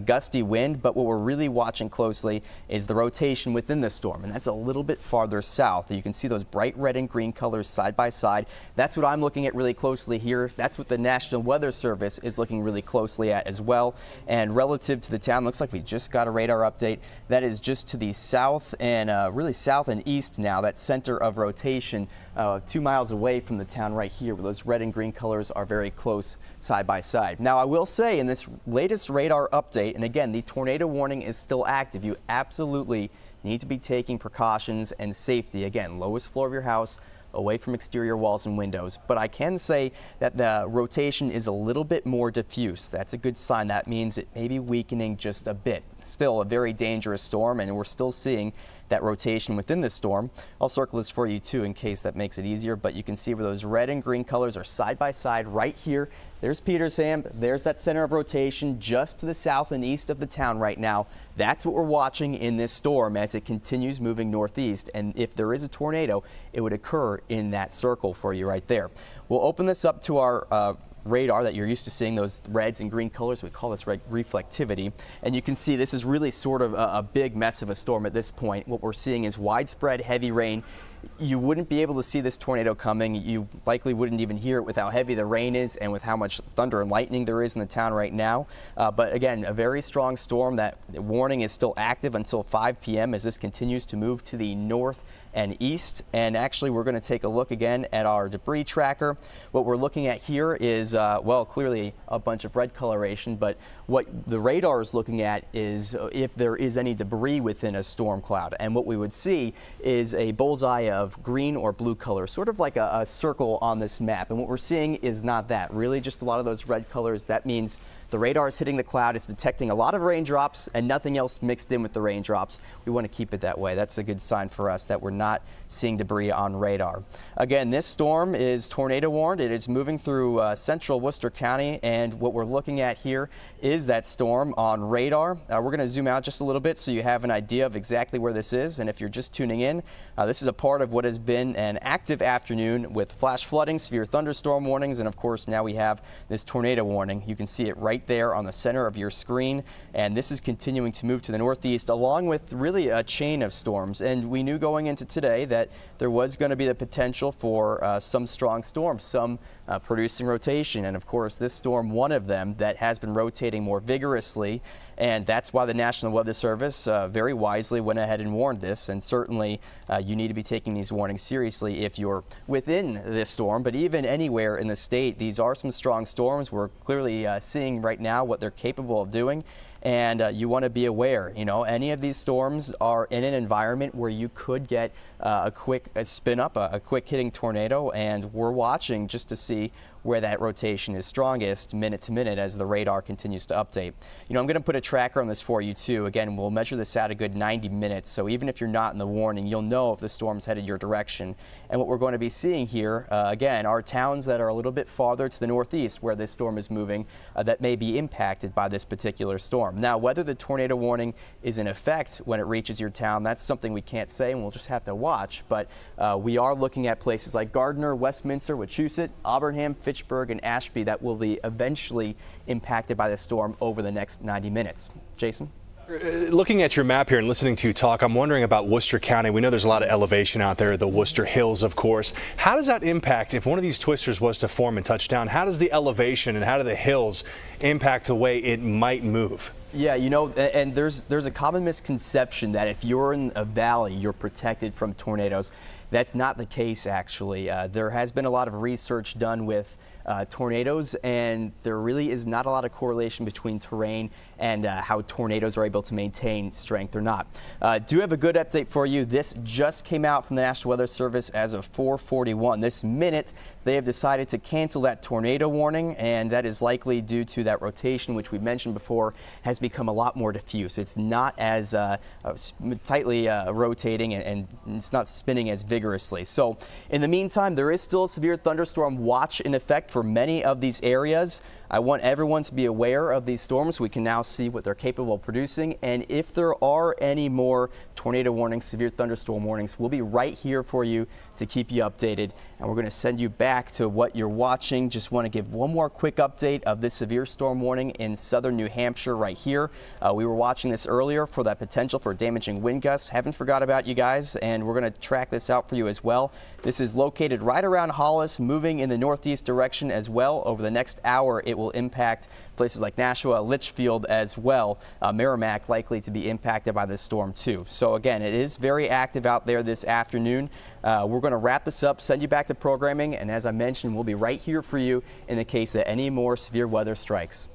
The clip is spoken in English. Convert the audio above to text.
gusty wind, but what we're really watching closely is the rotation within the storm, and that's a little bit farther south. You can see those bright red and green colors side by side. That's what I'm looking at really closely here. That's what the National Weather Service is looking really closely at as well. And relative to the town, looks like we just got a radar update. That is just to the south and really south and east now, that center of rotation 2 miles away from the town right here, where those red and green colors are very close side by side. Now, I will say in this latest radar update, and again, the tornado warning is still active, you absolutely need to be taking precautions and safety. Again, lowest floor of your house, away from exterior walls and windows. But I can say that the rotation is a little bit more diffuse. That's a good sign. That means it may be weakening just a bit. Still a very dangerous storm, and we're still seeing that rotation within this storm. I'll circle this for you too in case that makes it easier, but you can see where those red and green colors are side by side right here. There's Petersham, there's that center of rotation just to the south and east of the town right now. That's what we're watching in this storm as it continues moving northeast, and if there is a tornado, it would occur in that circle for you right there. We'll open this up to our radar that you're used to seeing, those reds and green colors. We call this reflectivity, and you can see this is really sort of a big mess of a storm at this point. What we're seeing is widespread heavy rain. You wouldn't be able to see this tornado coming. You likely wouldn't even hear it with how heavy the rain is and with how much thunder and lightning there is in the town right now. But again, a very strong storm. That warning is still active until 5 p.m. as this continues to move to the north and east. And actually, we're going to take a look again at our debris tracker. What we're looking at here is, well, clearly a bunch of red coloration, but what the radar is looking at is if there is any debris within a storm cloud. And what we would see is a bullseye of green or blue color, sort of like a circle on this map. And what we're seeing is not that, really just a lot of those red colors. That means the radar is hitting the cloud, it's detecting a lot of raindrops and nothing else mixed in with the raindrops. We want to keep it that way. That's a good sign for us that we're not seeing debris on radar. Again, this storm is tornado warned. It is moving through central Worcester County, and what we're looking at here is that storm on radar. We're going to zoom out just a little bit so you have an idea of exactly where this is. And if you're just tuning in, this is a part of what has been an active afternoon with flash flooding, severe thunderstorm warnings, and of course now we have this tornado warning. You can see it right there on the center of your screen, and this is continuing to move to the northeast along with really a chain of storms. And we knew going into today that there was going to be the potential for some strong storms, some producing rotation, and of course this storm, one of them that has been rotating more vigorously, and that's why the National Weather Service very wisely went ahead and warned this. And certainly you need to be taking these warnings seriously if you're within this storm, but even anywhere in the state, these are some strong storms. We're clearly seeing right now what they're capable of doing, and you want to be aware. You know, any of these storms are in an environment where you could get a quick spin up, a quick hitting tornado, and we're watching just to see where that rotation is strongest minute to minute as the radar continues to update. You know, I'm going to put a tracker on this for you too. Again, we'll measure this out a good 90 minutes. So even if you're not in the warning, you'll know if the storm's headed your direction. And what we're going to be seeing here, again, are towns that are a little bit farther to the northeast where this storm is moving that may be impacted by this particular storm. Now, whether the tornado warning is in effect when it reaches your town, that's something we can't say, and we'll just have to watch. But we are looking at places like Gardner, Westminster, Wachusett, Auburndam, Fitchburg, and Ashby that will be eventually impacted by the storm over the next 90 minutes. Jason? Looking at your map here and listening to you talk, I'm wondering about Worcester County. We know there's a lot of elevation out there, the Worcester Hills, of course. How does that impact if one of these twisters was to form and touch down? How does the elevation and how do the hills impact the way it might move? Yeah, you know, and there's a common misconception that if you're in a valley, you're protected from tornadoes. That's not the case, actually. There has been a lot of research done with tornadoes, and there really is not a lot of correlation between terrain and how tornadoes are able to maintain strength or not. Do have a good update for you. This just came out from the National Weather Service as of 4:41. This minute, they have decided to cancel that tornado warning, and that is likely due to that rotation, which we mentioned before, has become a lot more diffuse. It's not as tightly rotating, and it's not spinning as vigorously. So in the meantime, there is still a severe thunderstorm watch in effect for many of these areas. I want everyone to be aware of these storms. We can now see what they're capable of producing, and if there are any more tornado warnings, severe thunderstorm warnings, we'll be right here for you to keep you updated, and we're going to send you back to what you're watching. Just want to give one more quick update of this severe storm warning in southern New Hampshire right here. here. We were watching this earlier for that potential for damaging wind gusts. Haven't forgot about you guys, and we're going to track this out for you as well. This is located right around Hollis, moving in the northeast direction as well. Over the next hour, it will impact places like Nashua, Litchfield as well. Merrimack likely to be impacted by this storm too. So again, it is very active out there this afternoon. We're going to wrap this up, send you back to programming, and as I mentioned, we'll be right here for you in the case that any more severe weather strikes.